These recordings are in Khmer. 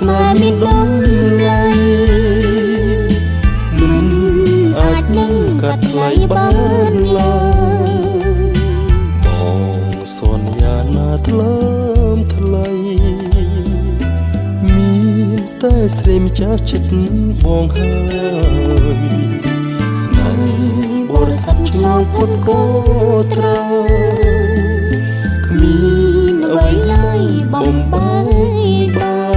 នេហ៍មានតម្លៃមិនអាចនឹងកាត់ថ្លៃបានឡើយបងសន្យាណាថ្លើមថ្លៃមានតែស្រីម្ចាស់ចិត្តបងហើយស្នេហ៍បរិសុទ្ធឆ្លងផុតក៏ត្រូវគ្មានអ្វីឡើយបំបាយបាន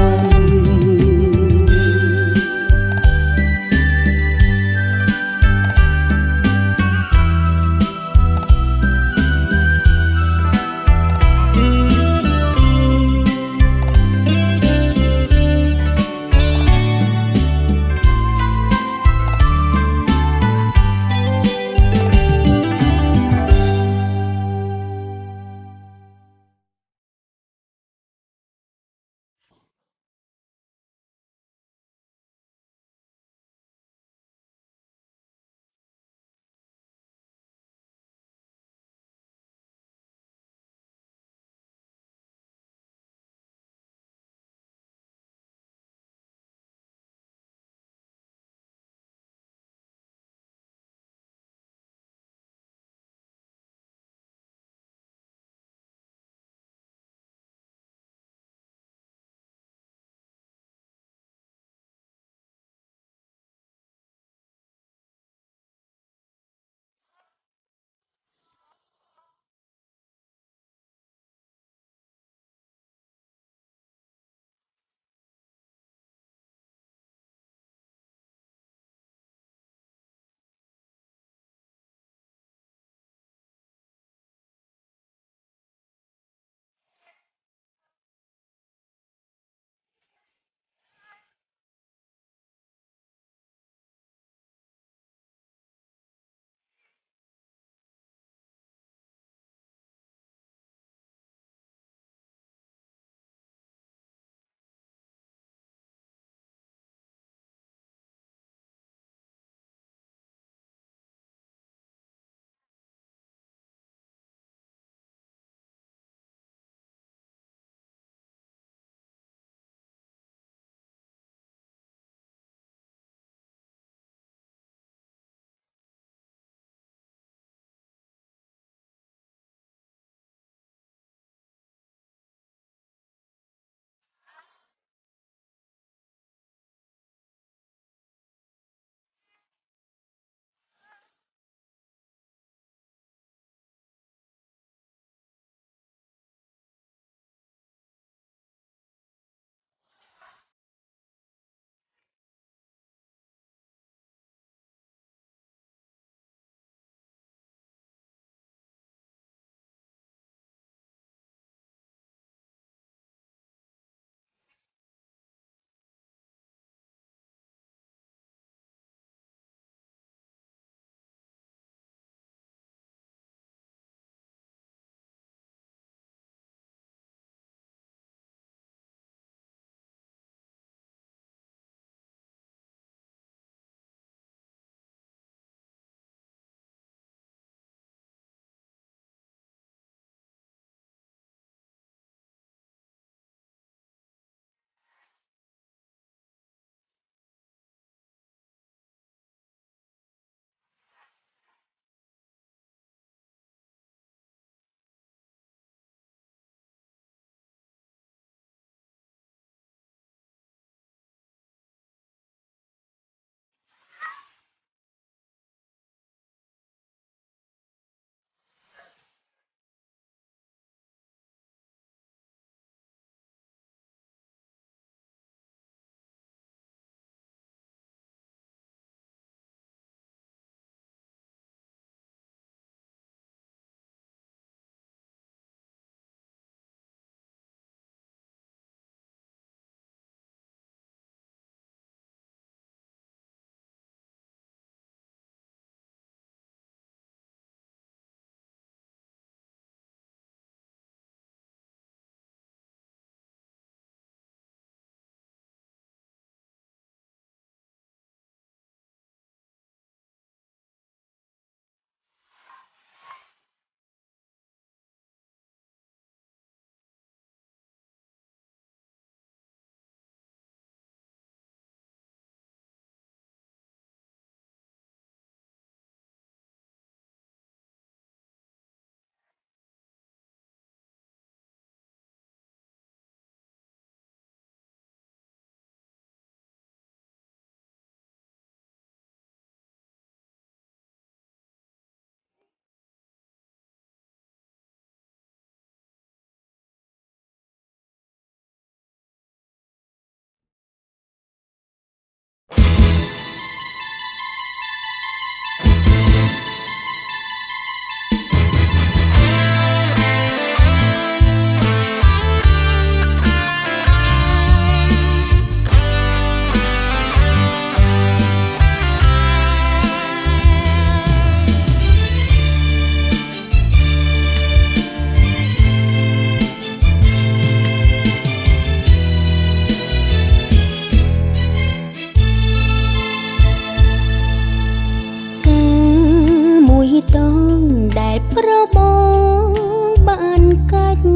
បានកាច់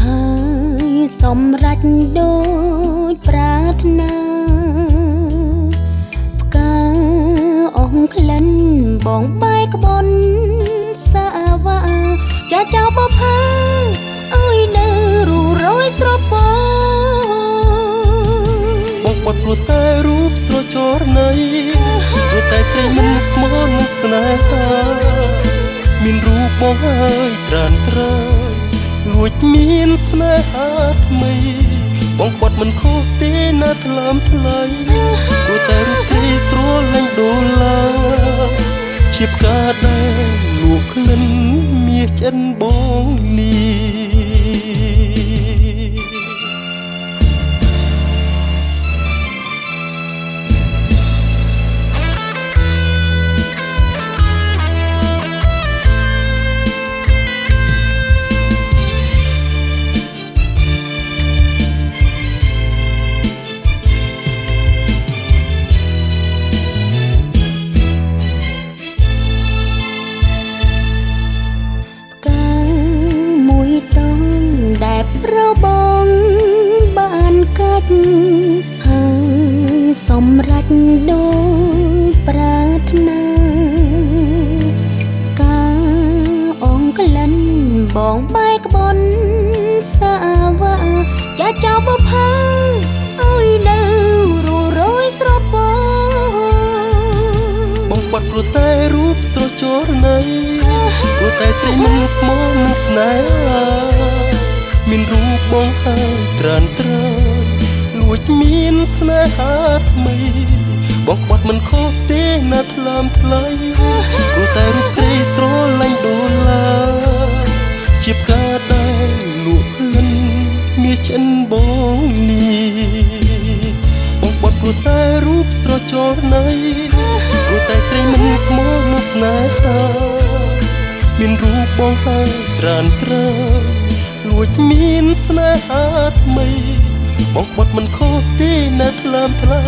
ហើយសម្រេចដូចប្រាថ្នាផ្កាអងក្លិនបងបាយក្បនសាវ៉ាចាចៅបផាអើយនៅរੂរយស្រពបងបាត់ព្រោះតែរូបស្រចរណីព្រោះតែស្រីមិនស្មន់ស្នេហាមានរូបបងហើយត្រានត្រើយលួចមានស្នេហាថ្មីបងបាត់មិនខុសទេណាថ្លើមថ្លៃព្រោះតែរូបស្រីស្រលាញ់ដូឡាជាផ្កាដែលលួចក្លិនមាសចិនបងលីបងបានកាច់ហើយសម្រេចដូចប្រាថ្នាការអងក្លិនបងបាយក្បនសាវ៉ាចាចៅបផាអើយនៅរੂរយស្រពបងបាត់ព្រោះតែរូបស្រចរណីព្រោះតែស្រីមិនស្មន់ស្នេហាមានរូបបងហើយត្រានត្រើយលួចមានស្នេហាថ្មីបងក្បត់មិនខុសទេណាថ្លើមថ្លៃព្រោះតែរូបស្រីស្រលាញ់ដូឡាជាផ្កាដែលលួចក្លិនមាសចិនបងលីបងបាត់ព្រោះតែរូបស្រចរណីព្រោះតែស្រីមិនស្មន់ស្នេហាមានរូបបងហើយត្រានត្រើយលួចមានស្នេហាថ្មីបងបាត់មិនខុសទេណាថ្លើមថ្លៃ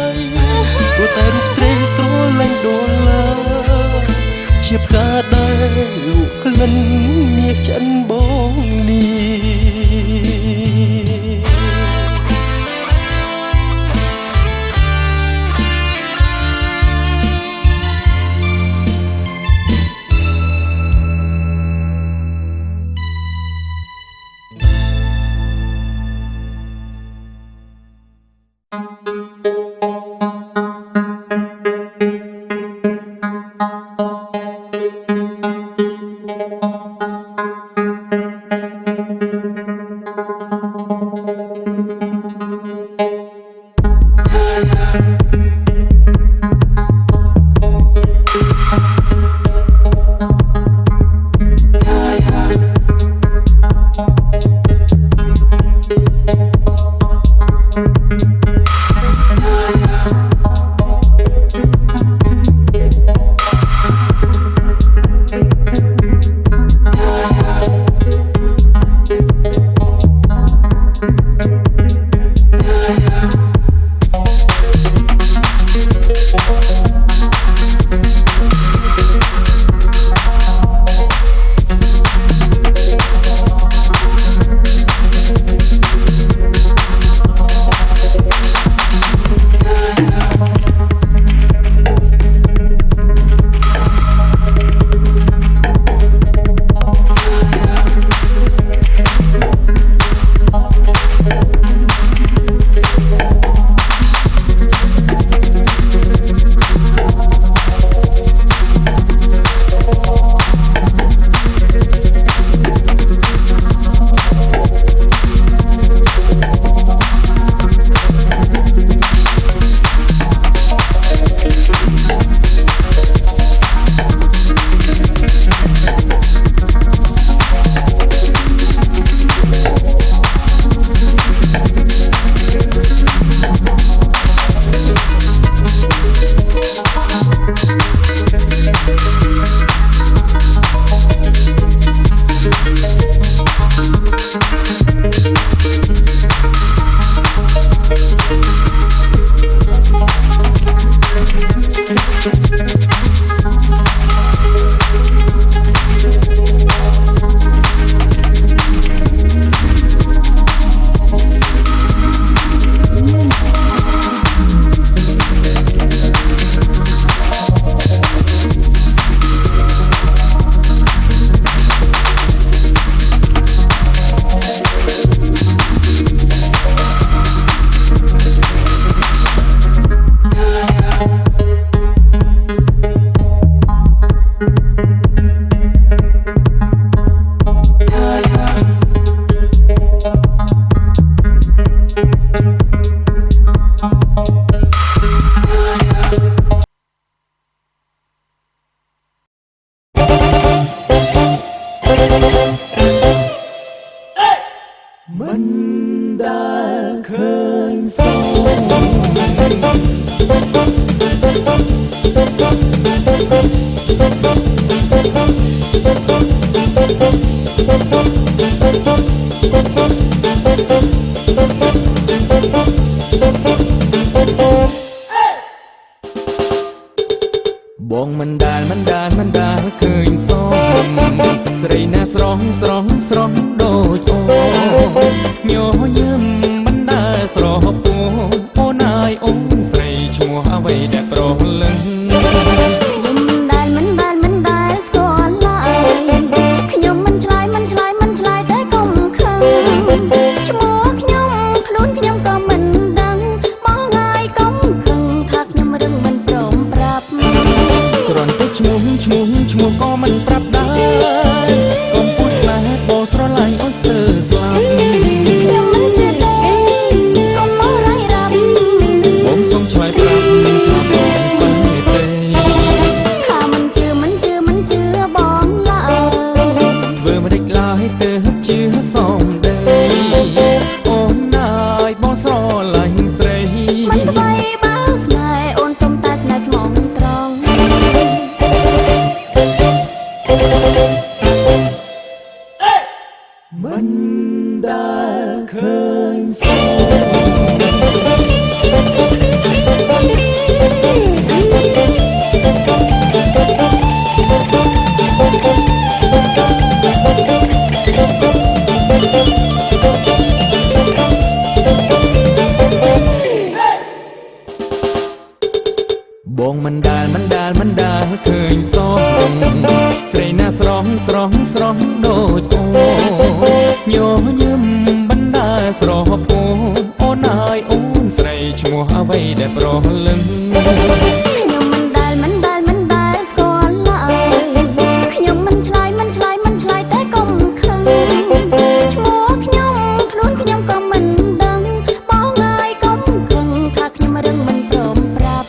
ព្រោះតែរូបស្រីស្រលាញ់ដូឡាជាផ្កាដែលលួចក្លិនមាសចិនបងលី មិនដែលឃើញសោបងមិនដែលឃើញសោស្រីណាស្រស់ដូចអូនញញឹមមិនដែលស្រស់ពោអូនអាយអូនស្រីឈ្មោះអ្វីដែលប្រលឹងមិនដែលស្គាល់ឡើយខ្ញុំមិនឆ្លើយតែកុំខឹងឈ្មោះខ្ញុំខ្លួនខ្ញុំក៏មិនដឹងបងហើយកុំខឹងថាខ្ញុំរឹងមិនព្រមប្រាប់គ្រាន់តែឈ្មោះក៏មិនប្រាប់ដែរកុំพูดស្នេហ៍បោស្រឡាញ់អូនស្ទើរស្លាប់ខ្ញុំមិនជឿទេកុំមករាយរាប់បងសូមឆ្លើយប្រាប់ថាបងបែរទេថាមិនជឿបងឡើយធ្វើមិនដេចឡើយទៅជឿសមដីអូនណាយបងស្រឡាញ់ស្រីមិនថ្មីបើស្នេហ៍អូនសុំតែស្នេហ៍ស្មងត្រង់មិនដែលឃើញសោបងមិនដែលឃើញសោស្រីណាស្រស់ដូចអូញញឹមមិនដែលស្រស់ពោអូនអាយអូនស្រីឈ្មោះអ្វីដែលប្រលឹងខ្ញុំមិនដែលស្គាល់ឡើយខ្ញុំមិនឆ្លើយតែកុំខឹងឈ្មោះខ្ញុំខ្លួនខ្ញុំក៏មិនដឹងបងហើយកុំខឹងថាខ្ញុំរឹងមិនព្រមប្រាប់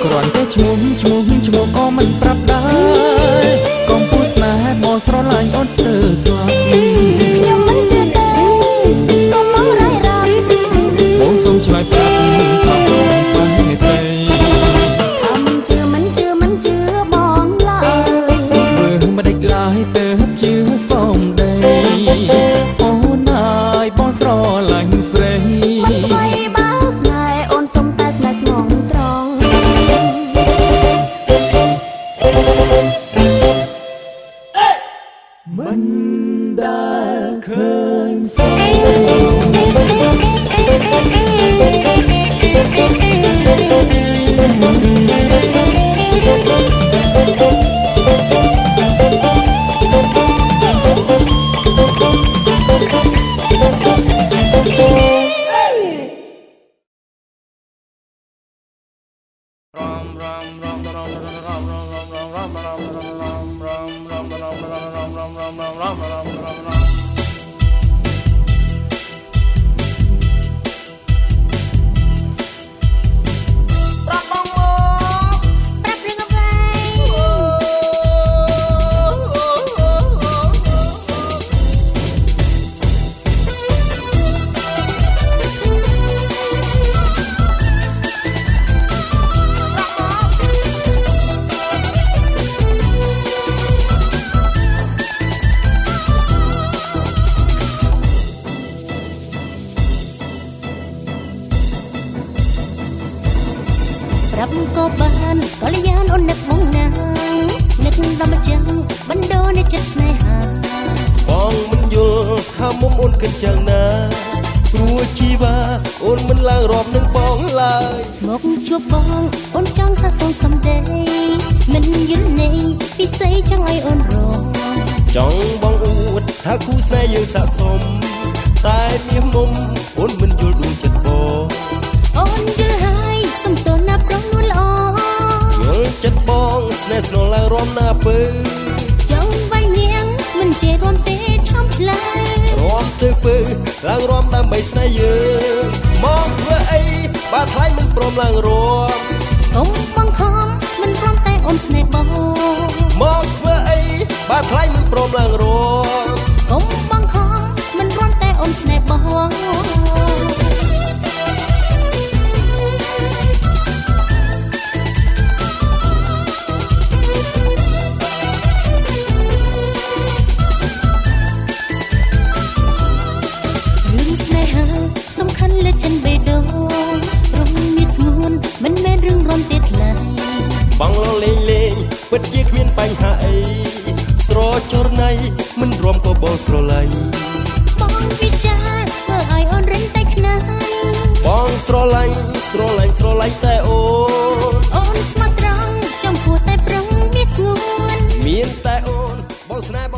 គ្រាន់តែឈ្មោះក៏មិនប្រាប់ដែរកុំพูดស្នេហ៍មកស្រឡាញ់អូនស្ទើរស្លាប់ខ្ញុំមិនជឿទេកុំមករាយរាប់បងសូមឆ្លើយប្រាប់ថាបងបែរទេថាមិនជឿបងឡើយធ្វើមិនដេចឡើយទៅជឿសមដីអូនអាយបងស្រឡាញ់ស្រីមិនថ្មីបើស្នេហ៍អូនសុំតែស្នេហ៍ស្មងត្រង់មិនដែលឃើញសោប្រាប់ក៏បានក៏លយានអូននឹកមកណានឹកដល់មកចឹងបណ្ដោនៃចិត្តស្នេហាបងមិនយល់ថាមុំអូនគិតយ៉ាងណាព្រោះជីវ៉ាអូនមិនឡើងរាប់នឹងបងឡើយមកជួបបងអូនចង់សាសូនសំដីមិនយល់នៃពិសេសចង់ឲ្យអូនរងចង់បងអួតថាគូស្នេហ៍យើងស័ក្តិសមតែមាសមុំអូនមិនយល់ដួងចិត្តបងអូនយល់ហើយសំទោសណាប្រុសនួនល្អយល់ចិត្តបងស្នេហ៍ស្នងឡើងរំណាពើចង់វាយនាងមិនចេះរំទេឆំផ្លែរំទៅពើឡើងរំដើម្បីស្នេហ៍យើងមកធ្វើអីបើថ្លៃមិនព្រមឡើងរំកុំបង្ខំមិនព្រមតែអូនស្នេហ៍បងមកធ្វើអីបើថ្លៃមិនព្រមឡើងរំកុំបង្ខំមិនព្រមតែអូនស្នេហ៍ ពិតជាគ្មានបញ្ហាអីស្រចរណៃមិនរំក៏បងស្រឡាញ់បងពិចារធ្វើឲ្យអូនរិញតែខ្នាបងស្រឡាញ់តែអូនស្មោះត្រង់ចំពោះតែប្រងវាស្ងួនមានតែអូនបងស្នេហ៍ប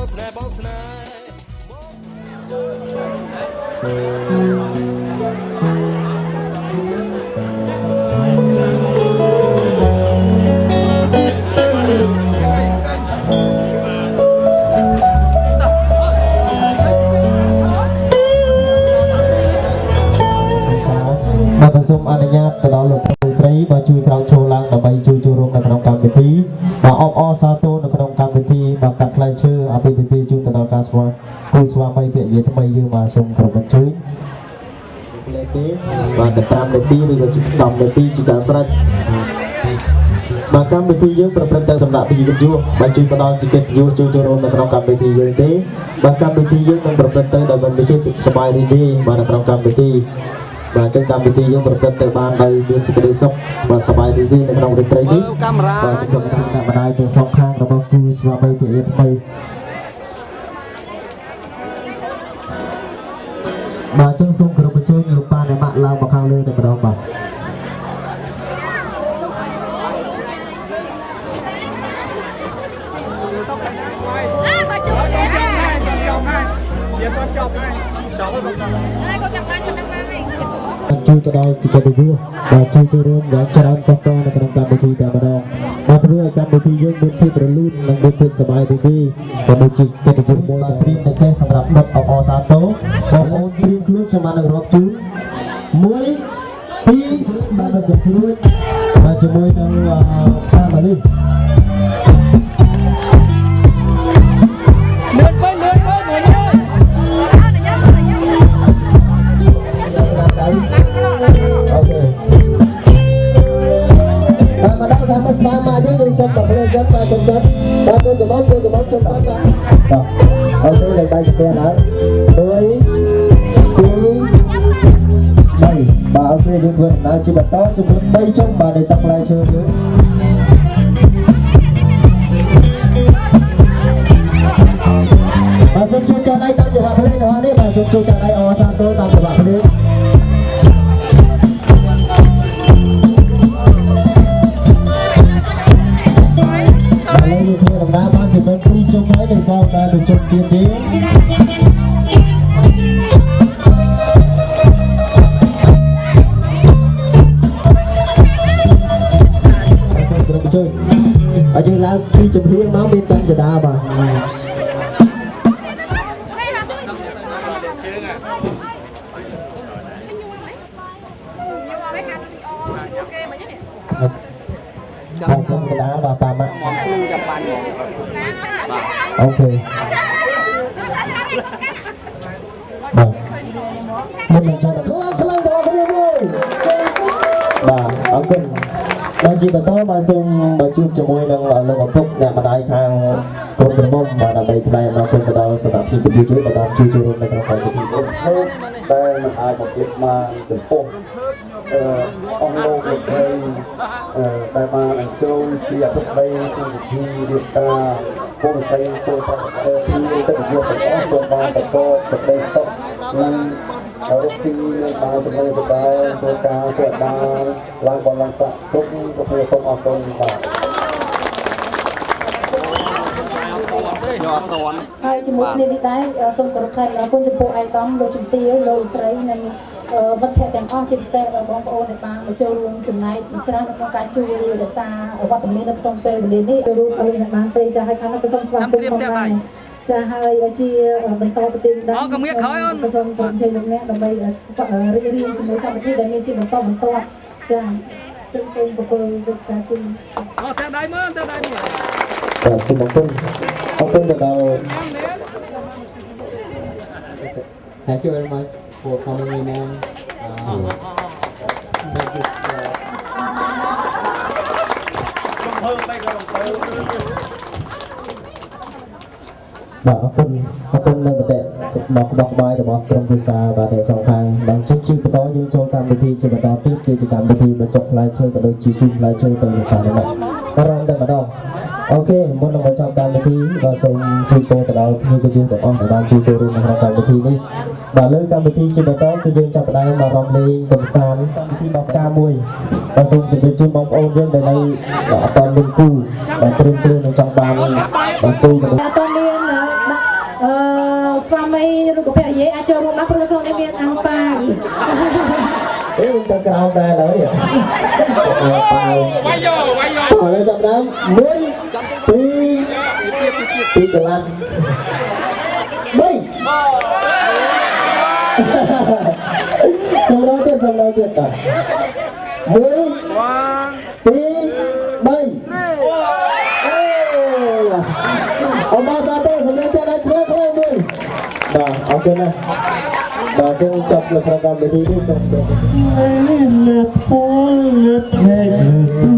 ាទសូមអនុញ្ញាតទៅដល់លោកប្រុសស្រីបាទជួយក្រោកឈរឡើងដើម្បីជួយចូលរួមនៅក្នុងកម្មវិធីបាទអបអរសាទរនៅក្នុងកម្មវិធីបាទកាត់ផ្លែឈើអភិវិធីជូនទៅដល់ការស្វាគូស្វាមីភរិយាថ្មីយើងបាទសូមគ្រប់បញ្ជួយលេខទេបាទ15នាទីឬក៏10នាទីជាការស្រេចបាទកម្មវិធីយើងប្រព្រឹត្តទៅសម្រាប់ពិធីកិត្តិយសបាទជួយផ្ដល់ជាកិត្តិយសចូលរួមនៅក្នុងកម្មវិធីយើងទេបាទកម្មវិធីយើងនឹងប្រព្រឹត្តទៅដោយមិនមានសប្បាយរីករាយបាទនៅក្នុងកម្មវិធីបាទចឹងកម្មវិធីយើងប្រព្រឹត្តទៅបានដោយមានសេចក្តីសុខបាទសប្បាយរីករាយនៅក្នុងរាត្រីនេះបាទសូមគោរពតាមម្ដាយទាំងសងខាងរបស់គូស្វាមីភរិយាថ្មីបាទចឹងសូមគោរពអញ្ជើញលោកប៉ាអ្នកម៉ាក់ឡើងមកខាងលើតែម្ដងបាទជួយទៅដល់ទីកិត្តិយសបាទជួយទៅរួមយ៉ាងច្រើនតតនៅក្នុងកម្មវិធីតែម្ដងបាទធ្វើឲ្យកម្មវិធីយើងមានភាពរលូននិងមានភាពសប្បាយរីករាយក៏ដូចជាកិត្តិយសមួយត្រៀមតែគេសម្រាប់ដុតអបអរសាទរបងប្អូនត្រៀមខ្លួនចាំបាននឹងរាប់ជូន1 2បាទដល់ជួយបាទជាមួយនឹងកាម៉ាលីมาที่ดึงส้มแบบนี้ครับมาชมสัตว์มาตัวกับน้องชมสัตว์ครับเอาตัวเลยไปเสียแล้วโดยที่ไม่บ่าวเพื่อนดึงเพื่อนนายจีบต่อจะเพื่อนไม่ชมบ่าวในตักลายเชิญเลยมาสมจูการได้ตามจังหวะเพลงนะฮะนี่มาสมจูการได้อวสานตัวตามจังหวะเพลงបានជាមិនពីជុំហើយតែសោកតែបញ្ចុះទៀតទេសូមគ្រប់ជួយឲ្យយើងឡើងពីជំរៀងមកមានបញ្ចដាបាទបងខ្ញុំកណ្ដាលបាទប៉ាម៉ាក់ចាប់បានអូខេបាទមិនមិនចូលខ្លាំងដល់គ្នាមួយបាទអរគុណដល់ជាបន្តមកសូមជួបជាមួយនឹងលោកឪពុកអ្នកម្ដាយខាងកូនក្រមុំបាទដើម្បីថ្លែងអំណរគុណទៅដល់សម្រាប់ពីជួយបន្តជួយរួមនៅក្នុងកម្មវិធីនេះដែលមិនអាចបំពេញបានចំពោះអង្គលោកលោកស្រីដែលបានអញ្ជើញពីអធិបតីក្នុងពិធីរៀបការពលស្រីពលប្រតិបត្តិទីទឹកយុទ្ធទាំងអស់សូមបានប្រកបសេចក្តីសុខនិងរកស៊ីនឹងបានចំណេញទៅដល់ធ្វើការសុខបានឡើងបនឡើងស័ក្តិគ្រប់ប្រភេទសូមអរគុណបាទហើយជាមួយគ្នានេះដែរសូមគោរពថ្លែងអរគុណចំពោះឯកឧត្តមលោកជំទាវលោកស្រីនិងមិត្តភក្តិទាំងអស់ជាពិសេសបងប្អូនដែលបានមកចូលរួមចំណែកច្រើនក្នុងការជួយរក្សាវត្តមាននៅក្នុងពេលវេលានេះរួមគ្នាបានពេលចាស់ឲ្យខាងនោះសូមស្វាគមន៍ផងដែរចាហើយជាបន្តទៅទៀតដែរក៏មានក្រោយអូនសូមជម្រាបលោកអ្នកដើម្បីរៀបរៀងជាមួយកម្មវិធីដែលមានជាបន្តចាសូមប្រគល់ទៅការជូនអត់តែដៃមើលតែដៃនេះបាទសូមអរគុណទៅដល់ Thank you very much for coming in and thank you. បាទអរគុណនៅប្រទេសមកបោះបាយរបស់ក្រុមគ្រួសារបាទទាំងសងខាងបានជិះបន្តយើងចូលកម្មវិធីជាបន្តទៀតជាកម្មវិធីបញ្ចុះផ្លែឈើក៏ដូចជាជូនផ្លែឈើទៅលោកតានេះបាទរំតែម្ដង អូខេមុននឹងបញ្ចប់កម្មវិធីបាទសូមជួយពរទៅដល់ភ្ញៀវទាំងអស់ដែលបានជួយចូលរួមក្នុងកម្មវិធីនេះបាទលើកម្មវិធីជាបន្តគឺយើងចាប់ផ្ដើមមករំលេងកម្សាន្តកម្មវិធីបបការមួយបាទសូមជម្រាបជូនបងប្អូនយើងដែលនៅអត់មានគូបាទព្រមព្រៀងនឹងចង់បានបាទគូមនុស្សតើតើមានស្វាមីឬក៏ភរិយាអាចចូលរួមបានព្រោះខ្លួននេះមានអង្គប៉ាវអេទៅក្រោមដែរឡើយបាយយោឥឡូវចាប់ដើម1 2 2កន្លះ3សម្រាប់ទៀតបាទ1 2 3អមសាទរសម្រាប់ទៀតឲ្យធ្វើខ្លះមួយបាទអរគុណណាស់បាទយើងចប់នៅក្នុងកម្មវិធីនេះសូមជម្រាបលើផលលើផ្នែកទូ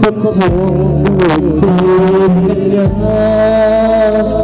សុខហូរ